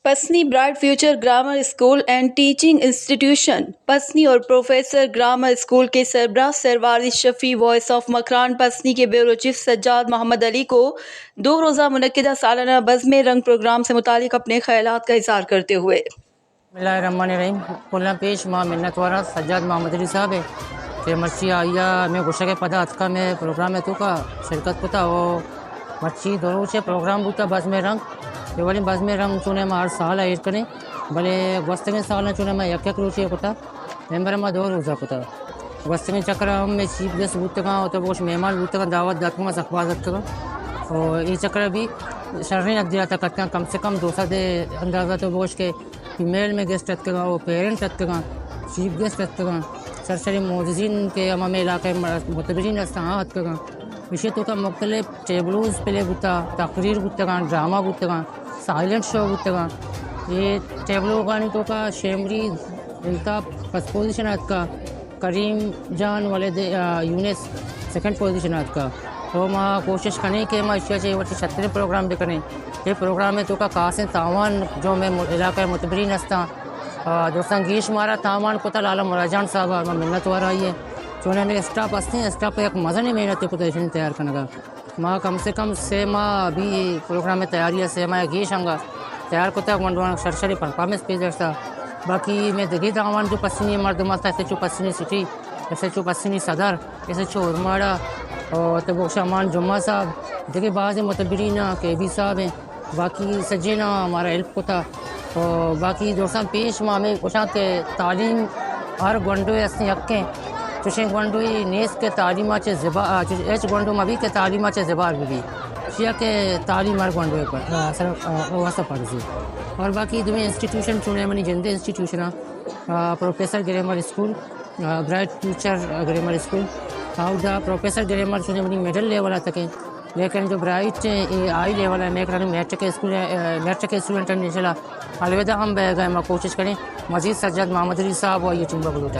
Pasni bright future grammar school and teaching institution Pasni اور professor grammar school کے سربراہ سروارد شفیع voice of Makran Pasni کے بیورو چیف سجاد محمد علی کو 2 روزہ منعقدہ سالانہ بزم رنگ پروگرام سے متعلق اپنے خیالات کا اظہار کرتے ہوئے بسم اللہ الرحمن الرحیم کلنا پیش ماں منت وارا سجاد محمد علی صاحب ہے کہ مرچی آیا میں گوشہ کے پدا اتکا میں پروگرام ہے تو کا شرکت پتا وہ مرچی دورو سے پروگرام بوتا بزم رنگ یہ والی بزم رنگ چونے میں ہر سال آئیر کریں بلے گوستگیں سالنا چونے میں یک روچے پتا ممبر میں 2 روزہ پتا گوستگیں چکر ہم میں چیف گیسٹ بوتے گا تو بوش مہمان بوتے گا دعوت داتوں میں سخبازت کرا اور یہ چکر بھی شرحی نک دیا تھا کرتے ہیں کم سے کم 200 دے اندازہ تو بوش کے فیمیل میں گیسٹ رکھتے گا وہ پیرنٹ رکھتے گا چیف گیسٹ رکھتے گا سرسری معززین کے امام علاقے متبرین استعمال رکھتے گا وشے تو کا مختلف ٹیبلوز پلے بوتا تقریر بوتے گا ڈرامہ بوتے گا سائلنٹ شو بوتے گا یہ ٹیبلو گانی تو کا شیمری التاب فرسٹ پوزیشن آت کا کریم جان والد یونس سیکنڈ پوزیشن آت کا تو ماں کوشش کریں کہ ماں اشیاء چاہیے وقت 36 پروگرام بھی کریں یہ پروگرام ہے تو کا خاص تاوان جو میں علاقہ متبرین ہستا دوستان گیش مارا تاوان کو تا لالا مراجان صاحب اور منت وارا آئی ہے چونیں میرے اسٹاف ہستے ہیں اسٹاف پہ ایک مزہ نہیں محنت کو تو تیار کرنے گا ماں کم سے کم 6 ماہ ابھی پروگرام میں تیاری ہے 6 ماہ گیش ہوں گا تیار کو تک منڈوان شرشری پرفارمنس پیج تھا باقی میں دگی تاوان جو پسینی مردمہ تھا ایسے چو پسینی سٹی ایسے چو پسینی صدر ایسے چو ارماڑا اور تبو شامان جمعہ صاحب دیکھیں بعض متبرین کے بھی صاحب ہیں باقی سجینا ہمارا ہیلپ کو تھا اور باقی دوستان پیش ماں میں کچھ کہ تعلیم ہر گونڈوئے اسنی حقیں چوشیں گونڈوئی نیس کے تعلیمات زبار ایچ گونڈو میں بھی کہ تعلیمات زبار بھی شیعہ کے تعلیم ہر گونڈوئے پر واسطہ پڑھ سی اور باقی دویں انسٹیٹیوشن چونے منی جندے institution professor grammar school bright future grammar school دا پروفیسر گرامر چونے منی میڈل لیول تکیں لیکن جو برائٹ آئی لیول ہے میک رنگ میٹرک اسکول میٹرک اسٹوڈنٹ انشاءاللہ الوداع ہم بہ گئے میں کوشش کریں مزید سجاد محمد علی صاحب اور یہ ٹیم بلوٹا